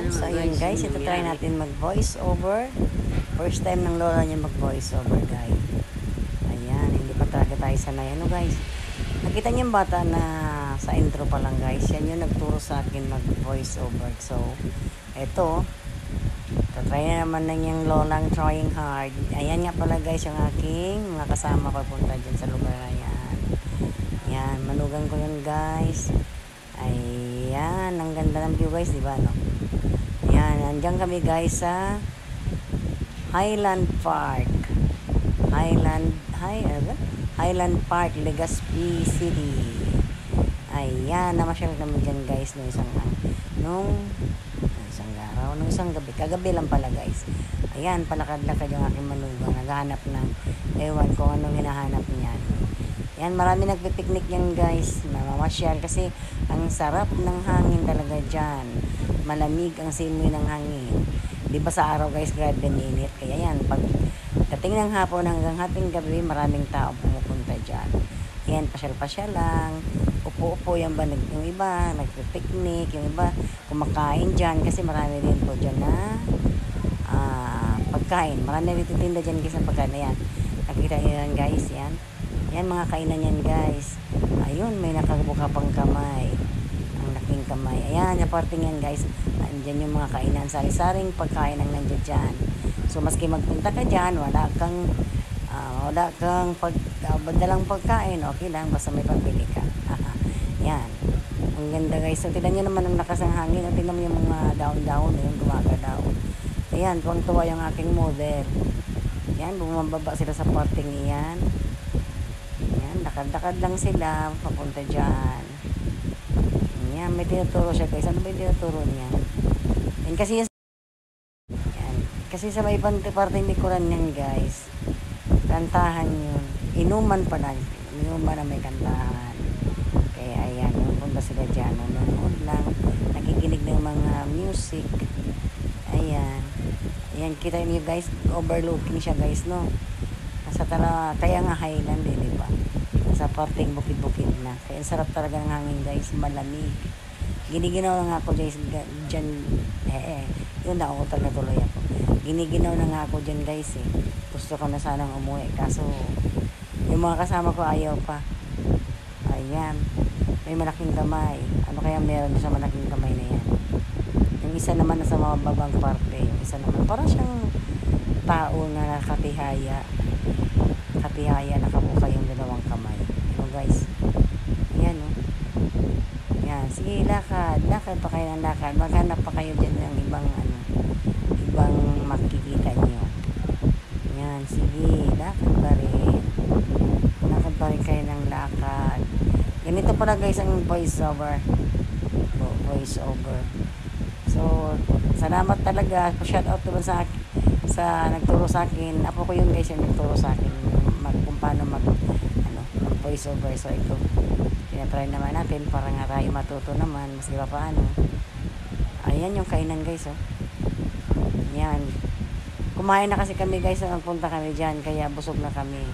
So ayun guys, ito try natin mag voice over. First time ng lola niya mag voice over guys. Ayan, hindi pa talaga tayo sanay. Ano guys, nakita niyo yung bata na sa intro pa lang guys. Yan yung nagturo sa akin mag voice over. So ito, try na naman na yung lolang trying hard. Ayan nga pala guys yung aking mga kasama ko punta dyan sa lugar na yan. Ayan, manugang ko yun guys. Ayan, ang ganda ng view guys, diba no? Ayan, andyan kami guys sa Highland Park. Highland Park, Legazpi City. Ayan, namasyal kami dyan guys nung isang gabi. Kagabi lang pala guys. Ayan, palakad-lakad yung aking manugang. Naghahanap ng, ewan ko anong hinahanap niyan. Ayan, marami nagpipiknik yan guys. Mamasyal kasi ang sarap ng hangin talaga dyan. Malamig ang simoy ng hangin. Di ba sa araw guys, grabe init. Kaya yan, pag dating ng hapon hanggang hating gabi, maraming tao pumupunta dyan. Ayan, pasyal-pasyal lang. Upo-upo yung iba, nagpipiknik, yung iba kumakain dyan kasi marami din po dyan na pagkain. Marami rin tinda dyan guys ng pagkain. Ayan, nakita nyo yan guys, yan. Yan mga kainan yan guys. Ayun, may nakabuka pang kamay. Ang laking kamay. Ayan, yung parting yan guys. Andyan yung mga kainan. Sari-saring pagkain ang nandiyan dyan. So, maski magpunta ka dyan, wala kang dalang pagkain. Okay lang, basta may pambili ka. Yan. Ang ganda guys. So, tignan nyo naman ang lakas ng hangin. Tignan mo yung mga daon-daon. Yung gumagalaw. Ayan, tuwang-tuwa yung aking model. Yan, bumababa sila sa parting iyan. Yan, lakad-lakad lang sila. Papunta dyan. Yan, may tinuturo siya guys. Ano ba yung tinuturo niya? Yan, kasi sa may parting likuran yan guys. Kantahan yun. Inuman pa lang. Inuman na may kantahan. Kaya ayan, punta sila dyan. Nanonood lang. Nakikinig ng mga music. Ayan. Ayan, kita niyo guys. Overlooking siya guys, no? Kaya nga highland eh, di ba? Sa parting bukid-bukid na. Kaya sarap talaga ng hangin guys. Malamig. Giniginaw na nga ako guys. Dyan, yun na ako talaga tuloy ako. Giniginaw na nga ako dyan guys eh. Gusto ko na sanang umuwi. Kaso, yung mga kasama ko ayaw pa. Ayan. May malaking kamay. Ano kaya meron sa malaking kamay na yan? Yung isa naman nasa mababang parte. Yung isa naman, parang siyang tao na nakatihaya. Katihaya, nakabuka yung dalawang kamay. Ano guys? Ayan o. Ayan. Sige, lakad. Lakad pa kayo ng lakad. Maghanap pa kayo dyan ng ibang makikita nyo. Ayan. Sige, lakad pa rin. Lakad pa rin kayo ng lakad. Ganito pala guys ang voice over. Voice over. So, salamat talaga. Shout out naman sa nagturo sa akin. Apo ko yun guys yung nagturo sa akin kung paano mag voice over. So, ito. Tinatry naman natin para nga tayo matuto naman. Mas iba paano. Ayan yung kainan guys, oh. Ayan. Kumain na kasi kami guys. Nagpunta kami dyan. Kaya busog na kami.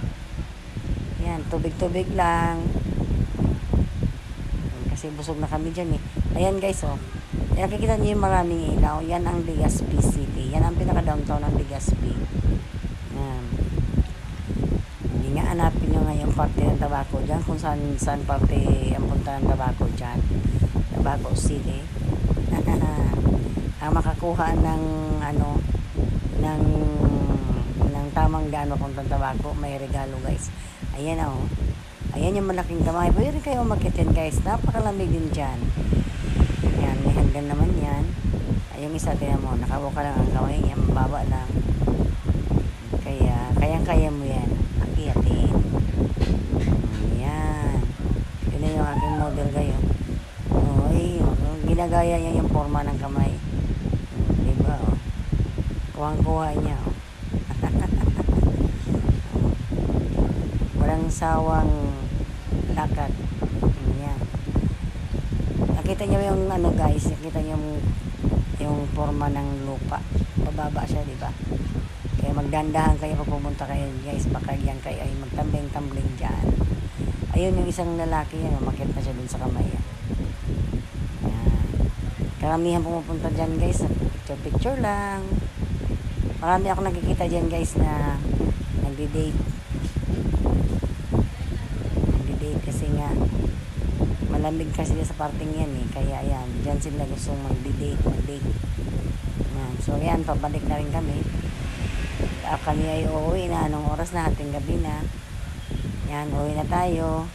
Ayan. Tubig-tubig lang. Kasi busog na kami dyan eh. Ayan guys, oh. Ayan, nakikita niyo yung maraming ilaw. Yan ang Legazpi City. Yan ang pinaka-downtown ng Legazpi. Ayan. Hindi nga hanapin nyo nga yung parte ng Tabaco dyan. Kung saan parte ang punta ng Tabaco dyan. Tabaco City. Ang makakuha ng tamang daan papuntang Tabaco, may regalo guys. Ayan oh. Ayan yung malaking kamay. Pwede rin kayo umakitin guys. Napakalamig din dyan. Ayan, may hanggan naman yan. Ay, yung isa, tinan mo, nakabuka lang ang kamay niya, mababa lang. Kaya mo yan. Akiyatin. Ayan. Yun na yung aking model kayo. Ay, ginagaya niya yung forma ng kamay. Diba, oh. Kuhang-kuha niya, oh. Walang sawang lakad. Ayan. Nakita niyo yung guys, nakita niyo yung forma ng lupa. Pababa siya, di ba? Kaya magdandahan kayo pag pumunta kayo guys, baka yan kayo ay magtambling-tambling dyan. Ayun yung isang lalaki yan, umakyat na siya dun sa kamay. Ayan. Karamihan pumupunta dyan guys, picture-picture lang. Marami ako nakikita dyan guys na nagdi-date. Nagdi-date kasi nga malamig kasi sa parting yan eh. Kaya ayan, dyan sila gustong magdi-date. Ayan. So ayan, pabalik na rin kami. Kami ay uuwi na. Anong oras na? Hating gabi na. Yan, uwi na tayo.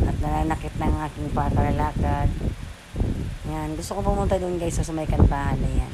At nananakit ng aking pakalalakad. Yan, gusto ko pumunta doon guys sa may kantahan na yan.